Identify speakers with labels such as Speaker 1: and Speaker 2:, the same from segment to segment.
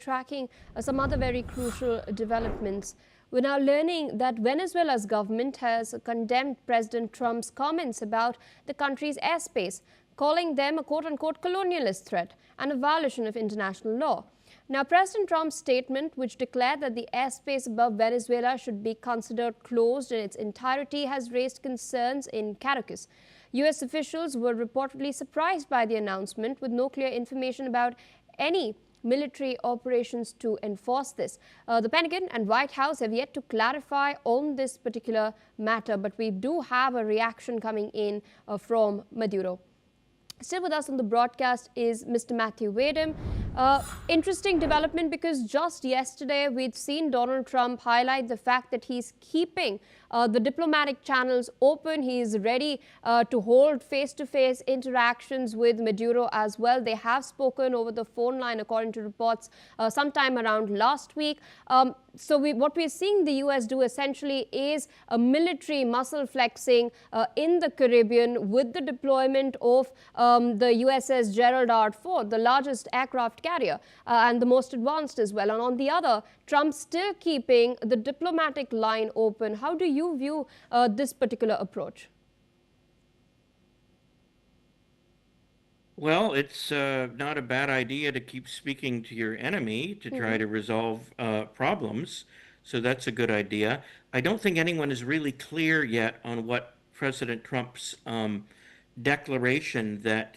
Speaker 1: tracking some other very crucial developments. We're now learning that Venezuela's government has condemned President Trump's comments about the country's airspace, calling them a quote-unquote colonialist threat and a violation of international law. Now, President Trump's statement, which declared that the airspace above Venezuela should be considered closed in its entirety, has raised concerns in Caracas. U.S. officials were reportedly surprised by the announcement, with no clear information about any military operations to enforce this. The Pentagon and White House have yet to clarify on this particular matter, but we do have a reaction coming in from Maduro. Still with us on the broadcast is Mr. Matthew Wadham. Interesting development, because just yesterday we'd seen Donald Trump highlight the fact that he's keeping the diplomatic channels open. He's ready to hold face-to-face interactions with Maduro as well. They have spoken over the phone line, according to reports, sometime around last week. So what we're seeing the U.S. do essentially is a military muscle flexing in the Caribbean with the deployment of the USS Gerald R. Ford, the largest aircraft carrier and the most advanced as well. And on the other, Trump still keeping the diplomatic line open. How do you view this particular approach?
Speaker 2: Well, it's not a bad idea to keep speaking to your enemy to try to resolve problems. So that's a good idea. I don't think anyone is really clear yet on what President Trump's declaration that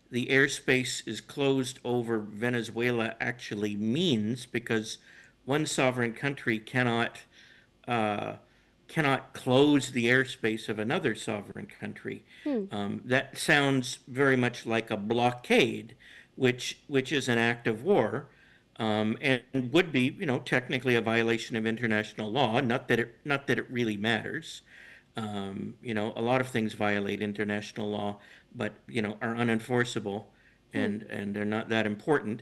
Speaker 2: the airspace is closed over Venezuela actually means, because one sovereign country cannot close the airspace of another sovereign country. That sounds very much like a blockade, which is an act of war, and would be, technically a violation of international law. Not that it really matters. A lot of things violate international law, but are unenforceable, and they're not that important.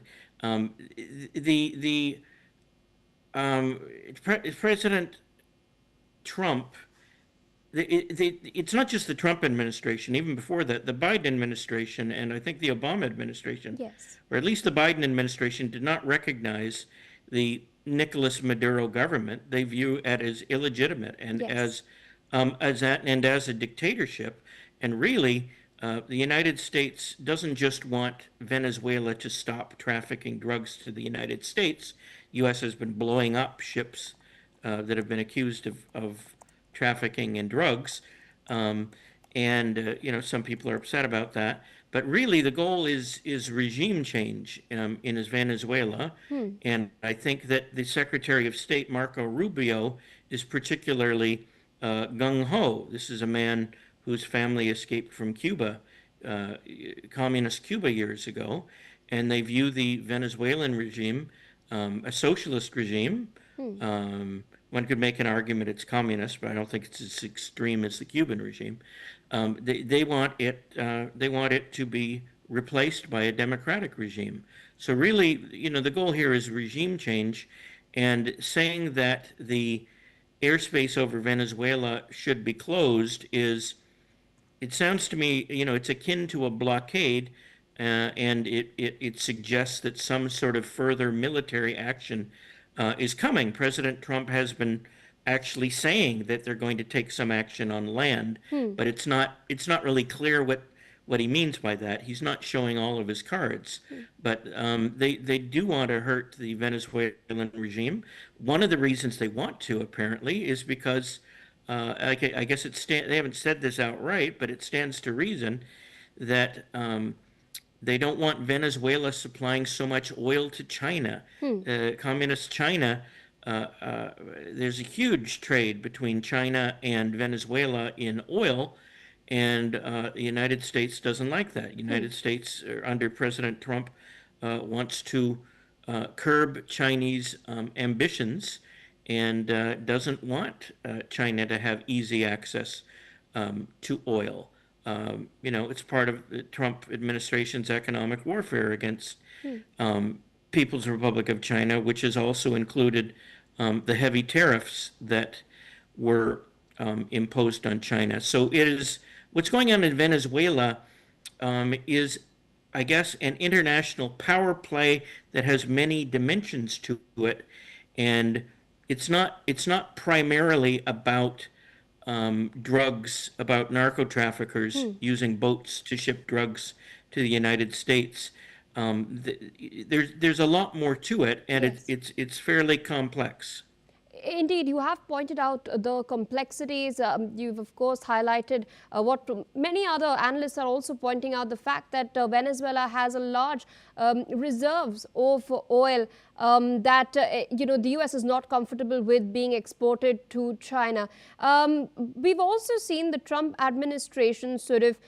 Speaker 2: President Trump, it's not just the Trump administration. Even before that, the Biden administration and I think the Obama administration,
Speaker 1: Yes,
Speaker 2: or at least the Biden administration, did not recognize the Nicolas Maduro government. They view it as illegitimate and
Speaker 1: yes.
Speaker 2: as a dictatorship. And really, the United States doesn't just want Venezuela to stop trafficking drugs to the United States. U.S. has been blowing up ships that have been accused of trafficking in drugs. Some people are upset about that. But really, the goal is regime change in Venezuela. And I think that the Secretary of State, Marco Rubio, is particularly gung-ho. This is a man whose family escaped from Cuba, communist Cuba, years ago. And they view the Venezuelan regime, a socialist regime. One could make an argument it's communist, but I don't think it's as extreme as the Cuban regime. They want it to be replaced by a democratic regime. So really, the goal here is regime change, and saying that the airspace over Venezuela should be closed it sounds to me, it's akin to a blockade, and it suggests that some sort of further military action is coming. President Trump has been actually saying that they're going to take some action on land, but it's not really clear what he means by that. He's not showing all of his cards, but they do want to hurt the Venezuelan regime. One of the reasons they want to, apparently, is because I guess they haven't said this outright, but it stands to reason that they don't want Venezuela supplying so much oil to China. Communist China, there's a huge trade between China and Venezuela in oil, and the United States doesn't like that. United States, under President Trump, wants to curb Chinese ambitions, and doesn't want China to have easy access to oil. It's part of the Trump administration's economic warfare against People's Republic of China, which has also included the heavy tariffs that were imposed on China. So what's going on in Venezuela is I guess, an international power play that has many dimensions to it, and it's not primarily about drugs, about narco traffickers using boats to ship drugs to the United States. There's a lot more to it, and
Speaker 1: Yes.
Speaker 2: it's fairly complex.
Speaker 1: Indeed, you have pointed out the complexities. You've, of course, highlighted what many other analysts are also pointing out, the fact that Venezuela has a large reserves of oil that, the U.S. is not comfortable with being exported to China. We've also seen the Trump administration sort of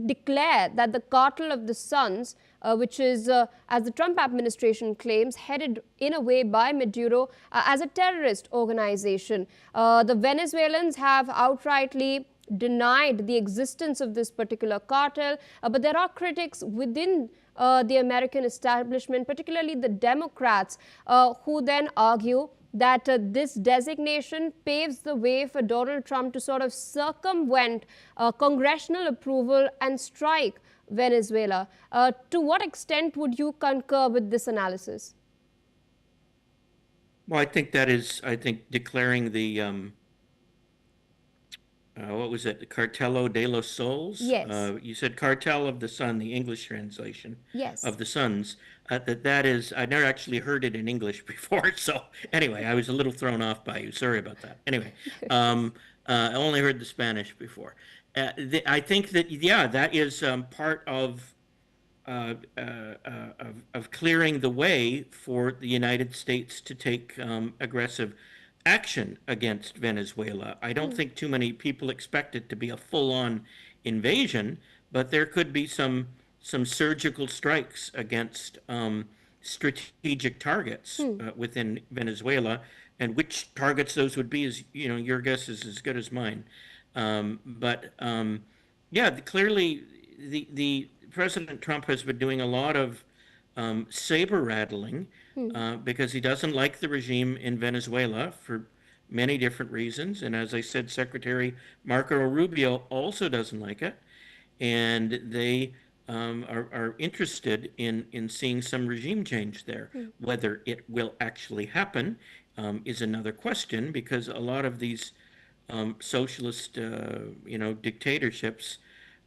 Speaker 1: declare that the Cartel of the Suns, which is, as the Trump administration claims, headed in a way by Maduro as a terrorist organization. The Venezuelans have outrightly denied the existence of this particular cartel, but there are critics within the American establishment, particularly the Democrats, who then argue that this designation paves the way for Donald Trump to sort of circumvent congressional approval and strike Venezuela. To what extent would you concur with this analysis?
Speaker 2: Well, I think declaring the what was it, the Cartelo de los Sols?
Speaker 1: Yes,
Speaker 2: You said Cartel of the Sun, the English translation
Speaker 1: yes.
Speaker 2: of the Suns. That is, I never actually heard it in English before. So anyway, I was a little thrown off by you. Sorry about that. Anyway, I only heard the Spanish before. I think that, yeah, that is part of clearing the way for the United States to take aggressive action against Venezuela. I don't think too many people expect it to be a full-on invasion, but there could be some surgical strikes against strategic targets within Venezuela, and which targets those would be is, your guess is as good as mine. But yeah, clearly the President Trump has been doing a lot of saber rattling because he doesn't like the regime in Venezuela for many different reasons. And as I said, Secretary Marco Rubio also doesn't like it. And they are interested in seeing some regime change there. Whether it will actually happen is another question, because a lot of these socialist, dictatorships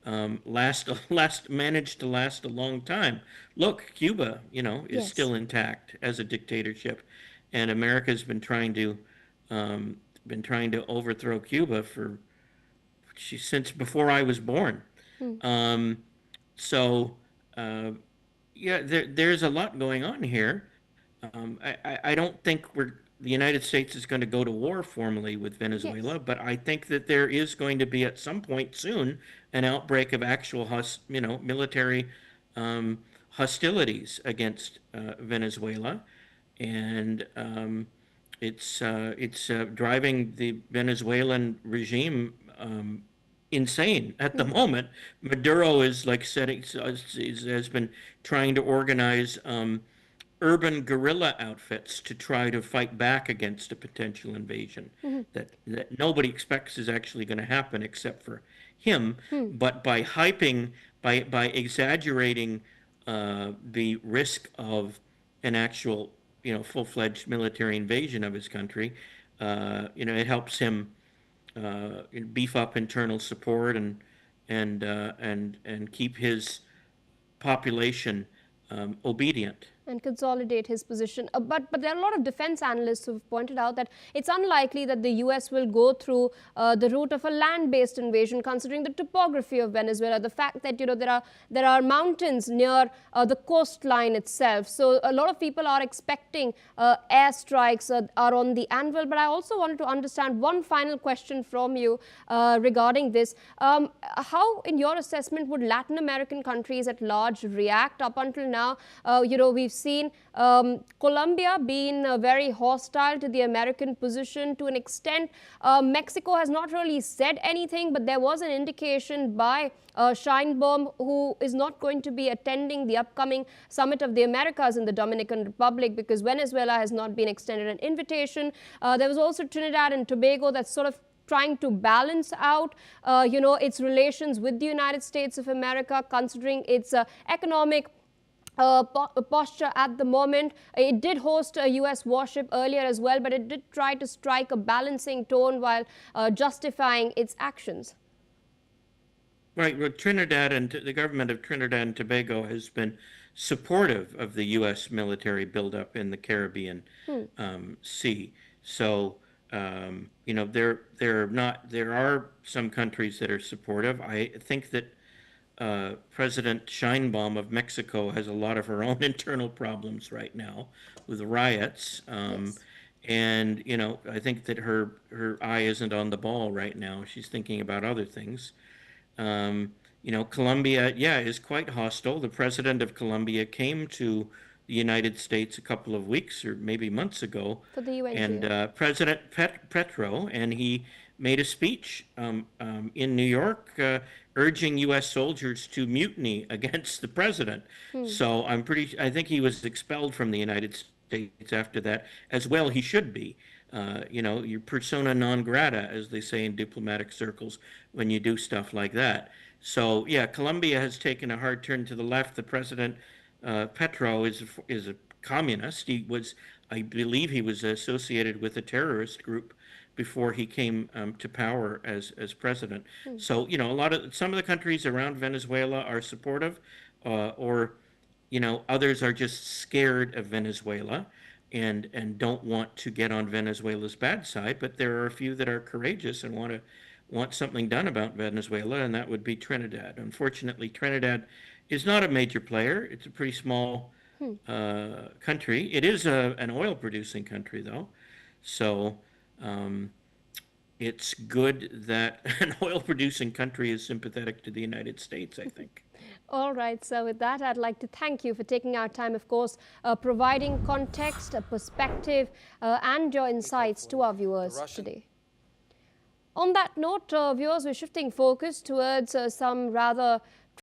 Speaker 2: managed to last a long time. Look, Cuba, is
Speaker 1: Yes.
Speaker 2: still intact as a dictatorship, and America's been trying to overthrow Cuba since before I was born. Um, so yeah, there's a lot going on here. I don't think the United States is going to go to war formally with
Speaker 1: Yes.
Speaker 2: Venezuela, but I think that there is going to be at some point soon an outbreak of actual military hostilities against Venezuela, and it's driving the Venezuelan regime insane at the moment. Maduro is like has been trying to organize urban guerrilla outfits to try to fight back against a potential invasion that nobody expects is actually going to happen except for him. But by by exaggerating the risk of an actual, full-fledged military invasion of his country, it helps him beef up internal support and keep his population obedient.
Speaker 1: And consolidate his position. But there are a lot of defense analysts who have pointed out that it's unlikely that the U.S. will go through the route of a land-based invasion, considering the topography of Venezuela, the fact that there are mountains near the coastline itself. So a lot of people are expecting airstrikes are on the anvil. But I also wanted to understand one final question from you regarding this. How, in your assessment, would Latin American countries at large react? Up until now, we've seen Colombia being very hostile to the American position to an extent. Mexico has not really said anything, but there was an indication by Sheinbaum, who is not going to be attending the upcoming Summit of the Americas in the Dominican Republic because Venezuela has not been extended an invitation. There was also Trinidad and Tobago that sort of trying to balance out, its relations with the United States of America, considering its economic posture at the moment. It did host a U.S. warship earlier as well, but it did try to strike a balancing tone while justifying its actions.
Speaker 2: Right. Well, Trinidad and the government of Trinidad and Tobago has been supportive of the U.S. military buildup in the Caribbean Sea. So, there are some countries that are supportive. I think that President Sheinbaum of Mexico has a lot of her own internal problems right now with the riots.
Speaker 1: Yes.
Speaker 2: And, I think that her eye isn't on the ball right now. She's thinking about other things. Colombia, yeah, is quite hostile. The president of Colombia came to the United States a couple of weeks or maybe months ago,
Speaker 1: For the UN
Speaker 2: and President Petro, and he made a speech in New York urging U.S. soldiers to mutiny against the president. So I think he was expelled from the United States after that, as well he should be. You're persona non grata, as they say in diplomatic circles, when you do stuff like that. So, yeah, Colombia has taken a hard turn to the left. The president, Petro, is a communist. I believe he was associated with a terrorist group before he came to power as president. So, some of the countries around Venezuela are supportive, or others are just scared of Venezuela and don't want to get on Venezuela's bad side. But there are a few that are courageous and want something done about Venezuela, and that would be Trinidad. Unfortunately, Trinidad is not a major player. It's a pretty small country. It is an oil-producing country, though. So it's good that an oil-producing country is sympathetic to the United States, I think.
Speaker 1: All right, so with that, I'd like to thank you for taking our time, of course, providing context, perspective, and your insights to our viewers today. On that note, viewers, we're shifting focus towards some rather